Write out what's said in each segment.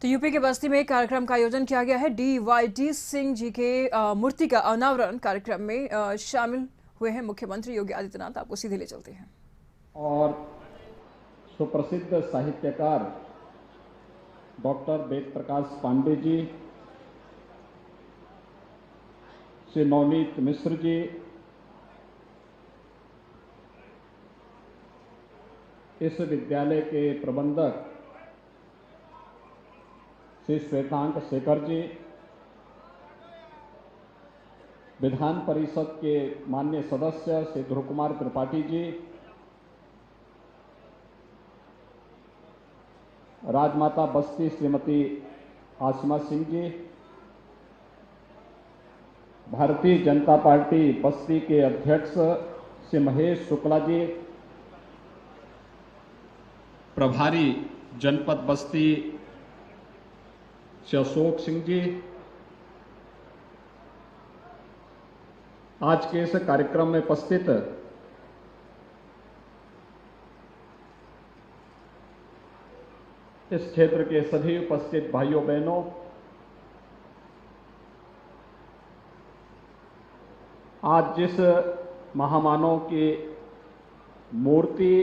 तो यूपी के बस्ती में एक कार्यक्रम का आयोजन किया गया है। DYD सिंह जी के मूर्ति का अनावरण कार्यक्रम में शामिल हुए हैं मुख्यमंत्री योगी आदित्यनाथ। आपको सीधे ले चलते हैं। और सुप्रसिद्ध साहित्यकार डॉक्टर वेद प्रकाश पांडे जी, श्री नवनीत मिश्र जी, इस विद्यालय के प्रबंधक श्री श्वेतांक शेखर जी, विधान परिषद के माननीय सदस्य श्री ध्रुव कुमार त्रिपाठी जी, राजमाता बस्ती श्रीमती आसिमा सिंह जी, भारतीय जनता पार्टी बस्ती के अध्यक्ष श्री महेश शुक्ला जी, प्रभारी जनपद बस्ती श्री अशोक सिंह जी, आज के इस कार्यक्रम में उपस्थित इस क्षेत्र के सभी उपस्थित भाइयों बहनों, आज जिस महामानव की मूर्ति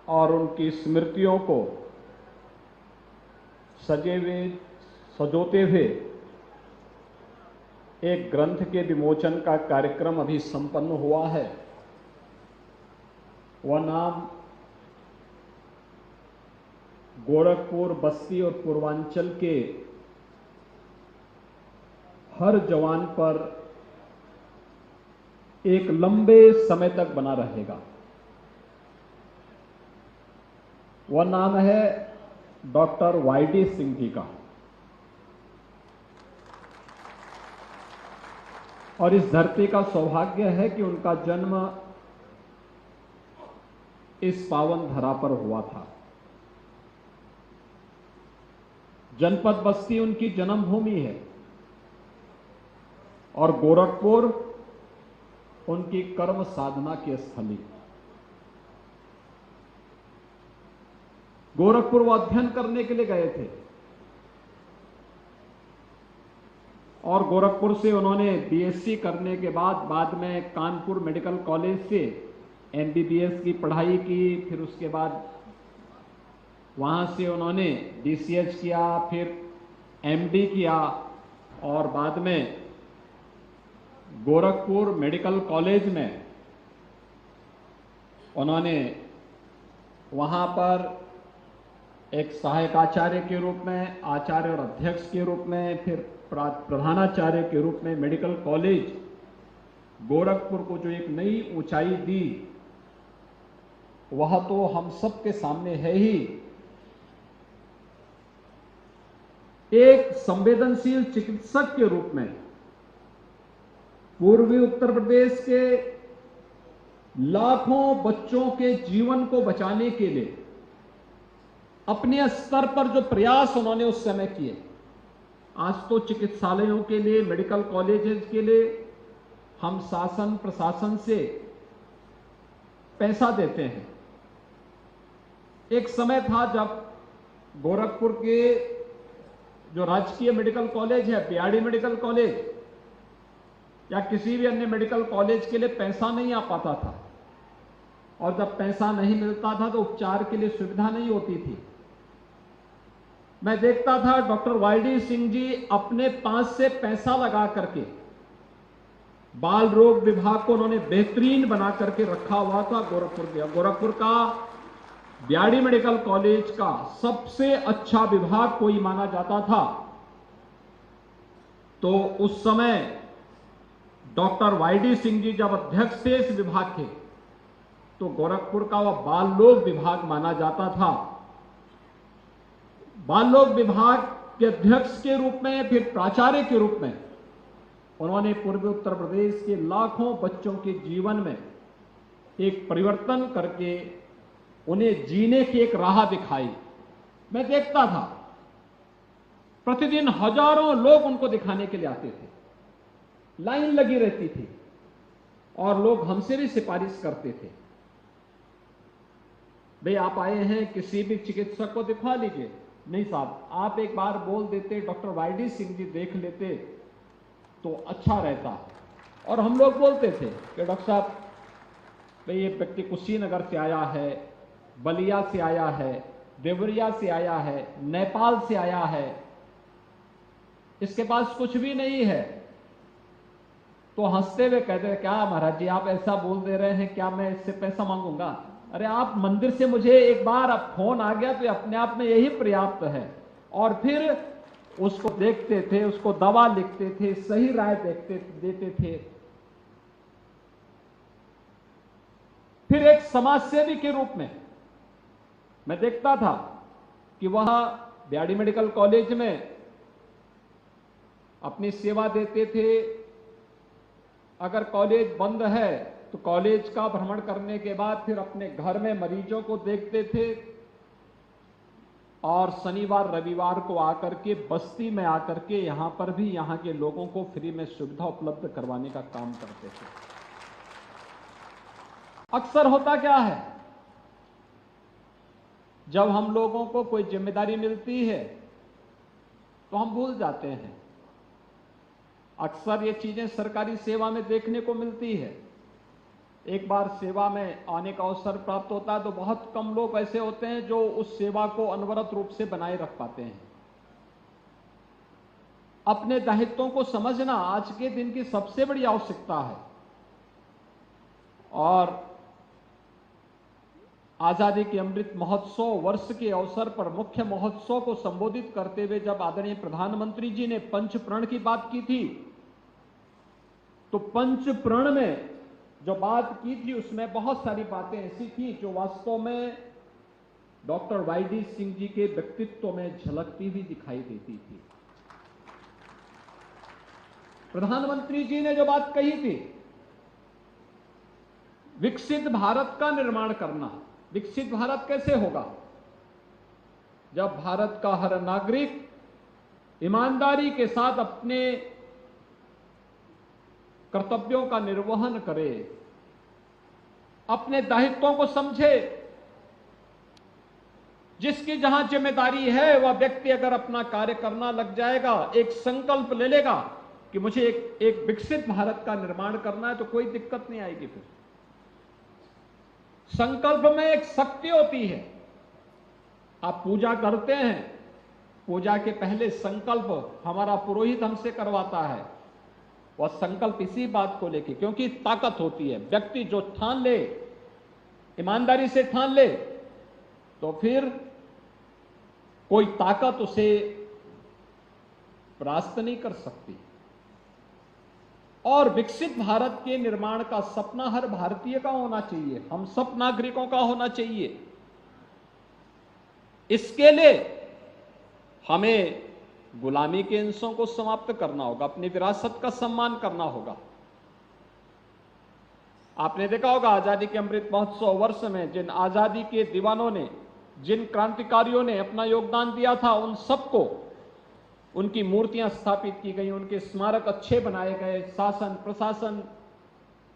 और उनकी स्मृतियों को सजोते हुए एक ग्रंथ के विमोचन का कार्यक्रम अभी संपन्न हुआ है, वह नाम गोरखपुर, बस्ती और पूर्वांचल के हर जवान पर एक लंबे समय तक बना रहेगा। वह नाम है डॉक्टर YD सिंह जी का। और इस धरती का सौभाग्य है कि उनका जन्म इस पावन धरा पर हुआ था। जनपद बस्ती उनकी जन्मभूमि है और गोरखपुर उनकी कर्म साधना की स्थली। गोरखपुर वो अध्ययन करने के लिए गए थे और गोरखपुर से उन्होंने BSc करने के बाद में कानपुर मेडिकल कॉलेज से MBBS की पढ़ाई की। फिर उसके बाद वहां से उन्होंने DCH किया, फिर MD किया और बाद में गोरखपुर मेडिकल कॉलेज में उन्होंने वहां पर एक सहायक आचार्य के रूप में, आचार्य और अध्यक्ष के रूप में, फिर प्रधानाचार्य के रूप में मेडिकल कॉलेज गोरखपुर को जो एक नई ऊंचाई दी, वह तो हम सबके सामने है ही। एक संवेदनशील चिकित्सक के रूप में पूर्वी उत्तर प्रदेश के लाखों बच्चों के जीवन को बचाने के लिए अपने स्तर पर जो प्रयास उन्होंने उस समय किए, आज तो चिकित्सालयों के लिए, मेडिकल कॉलेजेस के लिए हम शासन प्रशासन से पैसा देते हैं। एक समय था जब गोरखपुर के जो राजकीय मेडिकल कॉलेज है, BRD मेडिकल कॉलेज या किसी भी अन्य मेडिकल कॉलेज के लिए पैसा नहीं आ पाता था और जब पैसा नहीं मिलता था तो उपचार के लिए सुविधा नहीं होती थी। मैं देखता था डॉक्टर YD सिंह जी अपने पास से पैसा लगा करके बाल रोग विभाग को उन्होंने बेहतरीन बना करके रखा हुआ था। गोरखपुर का BRD मेडिकल कॉलेज का सबसे अच्छा विभाग कोई माना जाता था। तो उस समय डॉक्टर YD सिंह जी जब अध्यक्ष थे इस विभाग के, तो गोरखपुर का वह बाल रोग विभाग माना जाता था। बाल रोग विभाग के अध्यक्ष के रूप में, फिर प्राचार्य के रूप में उन्होंने पूर्वी उत्तर प्रदेश के लाखों बच्चों के जीवन में एक परिवर्तन करके उन्हें जीने की एक राह दिखाई। मैं देखता था प्रतिदिन हजारों लोग उनको दिखाने के लिए आते थे, लाइन लगी रहती थी और लोग हमसे भी सिफारिश करते थे, भाई आप आए हैं किसी भी चिकित्सक को दिखवा लीजिए, नहीं साहब, आप एक बार बोल देते, डॉक्टर वाईडी सिंह जी देख लेते तो अच्छा रहता। और हम लोग बोलते थे कि डॉक्टर साहब भाई ये व्यक्ति कुशीनगर से आया है, बलिया से आया है, देवरिया से आया है, नेपाल से आया है, इसके पास कुछ भी नहीं है। तो हंसते हुए कहते हैं, क्या महाराज जी आप ऐसा बोल दे रहे हैं, क्या मैं इससे पैसा मांगूंगा? अरे आप मंदिर से मुझे एक बार अब फोन आ गया तो अपने आप में यही पर्याप्त है। और फिर उसको देखते थे, उसको दवा लिखते थे, सही राय देते थे। फिर एक समाजसेवी के रूप में मैं देखता था कि वहां बीआरडी मेडिकल कॉलेज में अपनी सेवा देते थे। अगर कॉलेज बंद है तो कॉलेज का भ्रमण करने के बाद फिर अपने घर में मरीजों को देखते थे और शनिवार रविवार को आकर के बस्ती में आकर के यहां पर भी यहां के लोगों को फ्री में सुविधा उपलब्ध करवाने का काम करते थे। अक्सर होता क्या है, जब हम लोगों को कोई जिम्मेदारी मिलती है तो हम भूल जाते हैं। अक्सर ये चीजें सरकारी सेवा में देखने को मिलती है। एक बार सेवा में आने का अवसर प्राप्त होता है तो बहुत कम लोग ऐसे होते हैं जो उस सेवा को अनवरत रूप से बनाए रख पाते हैं। अपने दायित्वों को समझना आज के दिन की सबसे बड़ी आवश्यकता है। और आजादी के अमृत महोत्सव वर्ष के अवसर पर मुख्य महोत्सव को संबोधित करते हुए जब आदरणीय प्रधानमंत्री जी ने पंच प्रण की बात की थी, तो पंच प्रण में जो बात की थी उसमें बहुत सारी बातें ऐसी थी जो वास्तव में डॉक्टर वाईडी सिंह जी के व्यक्तित्व में झलकती हुई दिखाई देती थी। प्रधानमंत्री जी ने जो बात कही थी, विकसित भारत का निर्माण करना। विकसित भारत कैसे होगा? जब भारत का हर नागरिक ईमानदारी के साथ अपने कर्तव्यों का निर्वहन करे, अपने दायित्वों को समझे। जिसकी जहां जिम्मेदारी है वह व्यक्ति अगर अपना कार्य करना लग जाएगा, एक संकल्प ले लेगा कि मुझे एक विकसित भारत का निर्माण करना है, तो कोई दिक्कत नहीं आएगी। फिर संकल्प में एक शक्ति होती है। आप पूजा करते हैं, पूजा के पहले संकल्प हमारा पुरोहित हमसे करवाता है। वह संकल्प इसी बात को लेके, क्योंकि ताकत होती है। व्यक्ति जो ठान ले, ईमानदारी से ठान ले, तो फिर कोई ताकत उसे परास्त नहीं कर सकती। और विकसित भारत के निर्माण का सपना हर भारतीय का होना चाहिए, हम सब नागरिकों का होना चाहिए। इसके लिए हमें गुलामी के अंशों को समाप्त करना होगा, अपनी विरासत का सम्मान करना होगा। आपने देखा होगा आजादी के अमृत महोत्सव वर्ष में जिन आजादी के दीवानों ने, जिन क्रांतिकारियों ने अपना योगदान दिया था, उन सबको उनकी मूर्तियां स्थापित की गई, उनके स्मारक अच्छे बनाए गए। शासन, प्रशासन,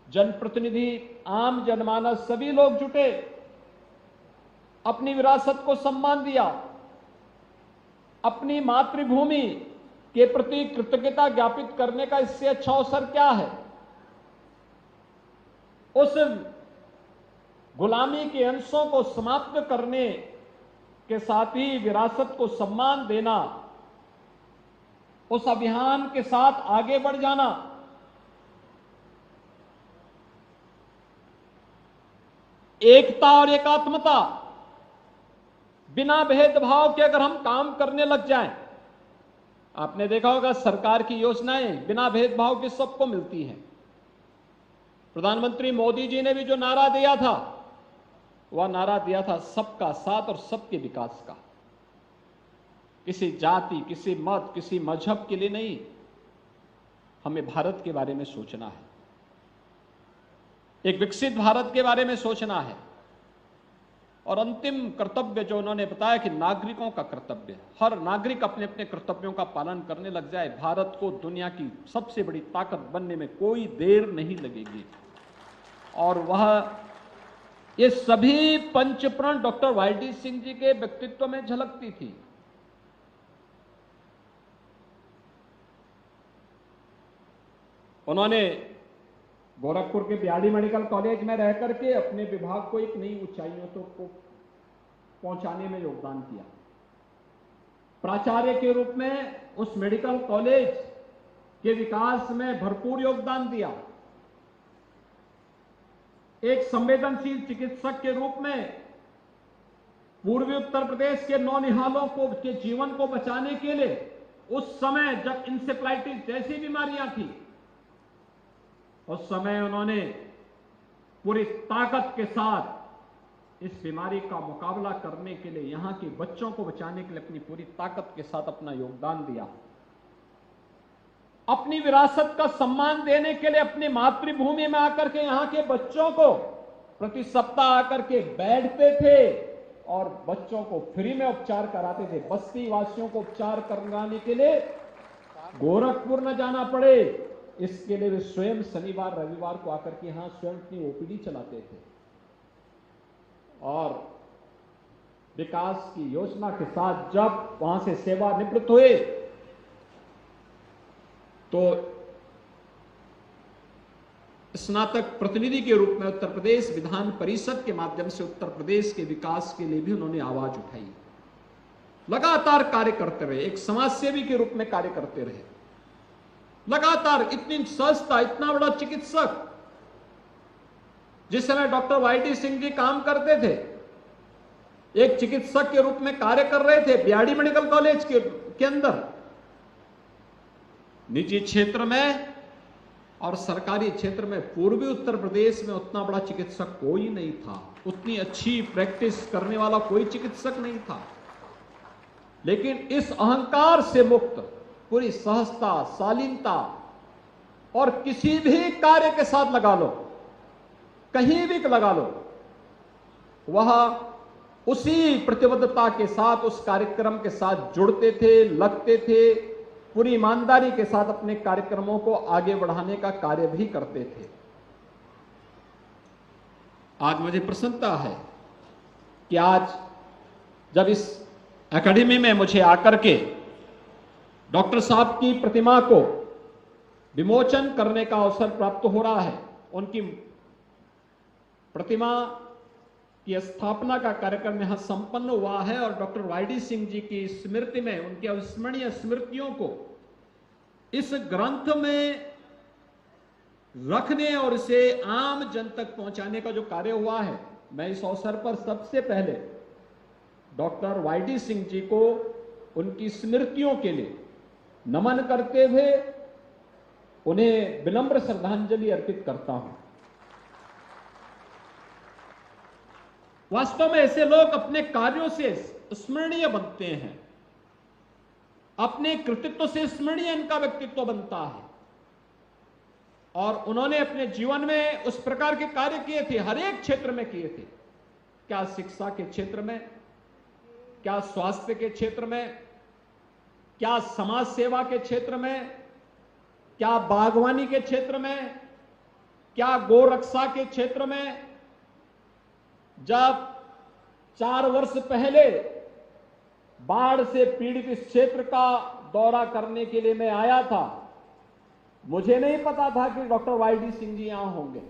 जनप्रतिनिधि, आम जनमानस सभी लोग जुटे, अपनी विरासत को सम्मान दिया। अपनी मातृभूमि के प्रति कृतज्ञता ज्ञापित करने का इससे अच्छा अवसर क्या है? उस गुलामी के अंशों को समाप्त करने के साथ ही विरासत को सम्मान देना, उस अभियान के साथ आगे बढ़ जाना। एकता और एकात्मता, बिना भेदभाव के अगर हम काम करने लग जाएं, आपने देखा होगा सरकार की योजनाएं बिना भेदभाव के सबको मिलती हैं। प्रधानमंत्री मोदी जी ने भी जो नारा दिया था, वह नारा दिया था सबका साथ और सबके विकास का। किसी जाति, किसी मत, किसी मजहब के लिए नहीं, हमें भारत के बारे में सोचना है, एक विकसित भारत के बारे में सोचना है। और अंतिम कर्तव्य जो उन्होंने बताया कि नागरिकों का कर्तव्य, हर नागरिक अपने अपने कर्तव्यों का पालन करने लग जाए, भारत को दुनिया की सबसे बड़ी ताकत बनने में कोई देर नहीं लगेगी। और वह ये सभी पंचप्रण डॉक्टर वाईडी सिंह जी के व्यक्तित्व में झलकती थी। उन्होंने गोरखपुर के बीआरडी मेडिकल कॉलेज में रह करके अपने विभाग को एक नई ऊंचाइयों तक को पहुंचाने में योगदान किया। प्राचार्य के रूप में उस मेडिकल कॉलेज के विकास में भरपूर योगदान दिया। एक संवेदनशील चिकित्सक के रूप में पूर्वी उत्तर प्रदेश के नौनिहालों के जीवन को बचाने के लिए उस समय जब इंसेफ्लाइटिस जैसी बीमारियां थी, उस समय उन्होंने पूरी ताकत के साथ इस बीमारी का मुकाबला करने के लिए, यहां के बच्चों को बचाने के लिए अपनी पूरी ताकत के साथ अपना योगदान दिया। अपनी विरासत का सम्मान देने के लिए अपनी मातृभूमि में आकर के यहां के बच्चों को प्रति सप्ताह आकर के बैठते थे और बच्चों को फ्री में उपचार कराते थे। बस्ती वासियों को उपचार कराने के लिए गोरखपुर न जाना पड़े, इसके लिए वे स्वयं शनिवार रविवार को आकर के यहां स्वयं अपनी ओपीडी चलाते थे और विकास की योजना के साथ जब वहां से सेवानिवृत्त हुए तो स्नातक प्रतिनिधि के रूप में उत्तर प्रदेश विधान परिषद के माध्यम से उत्तर प्रदेश के विकास के लिए भी उन्होंने आवाज उठाई। लगातार कार्य करते रहे, एक समाजसेवी के रूप में कार्य करते रहे। लगातार इतनी संस्था, इतना बड़ा चिकित्सक, जिस समय डॉक्टर वाईडी सिंह जी काम करते थे, एक चिकित्सक के रूप में कार्य कर रहे थे बीआरडी मेडिकल कॉलेज के अंदर। निजी क्षेत्र में और सरकारी क्षेत्र में पूर्वी उत्तर प्रदेश में उतना बड़ा चिकित्सक कोई नहीं था, उतनी अच्छी प्रैक्टिस करने वाला कोई चिकित्सक नहीं था। लेकिन इस अहंकार से मुक्त, पूरी सहजता, शालीनता और किसी भी कार्य के साथ लगा लो, कहीं भी लगा लो, वह उसी प्रतिबद्धता के साथ उस कार्यक्रम के साथ जुड़ते थे, लगते थे, पूरी ईमानदारी के साथ अपने कार्यक्रमों को आगे बढ़ाने का कार्य भी करते थे। आज मुझे प्रसन्नता है कि आज जब इस एकेडमी में मुझे आकर के डॉक्टर साहब की प्रतिमा को विमोचन करने का अवसर प्राप्त हो रहा है। उनकी प्रतिमा की स्थापना का कार्यक्रम यहां संपन्न हुआ है और डॉक्टर वाईडी सिंह जी की स्मृति में, उनकी अविस्मरणीय स्मृतियों को इस ग्रंथ में रखने और इसे आम जन तक पहुंचाने का जो कार्य हुआ है, मैं इस अवसर पर सबसे पहले डॉक्टर वाईडी सिंह जी को उनकी स्मृतियों के लिए नमन करते हुए उन्हें विनम्र श्रद्धांजलि अर्पित करता हूं। वास्तव में ऐसे लोग अपने कार्यों से स्मरणीय बनते हैं, अपने कृतित्व से स्मरणीय इनका व्यक्तित्व बनता है और उन्होंने अपने जीवन में उस प्रकार के कार्य किए थे, हर एक क्षेत्र में किए थे। क्या शिक्षा के क्षेत्र में, क्या स्वास्थ्य के क्षेत्र में, क्या समाज सेवा के क्षेत्र में, क्या बागवानी के क्षेत्र में, क्या गोरक्षा के क्षेत्र में। जब 4 वर्ष पहले बाढ़ से पीड़ित इस क्षेत्र का दौरा करने के लिए मैं आया था, मुझे नहीं पता था कि डॉक्टर वाईडी सिंह जी यहां होंगे।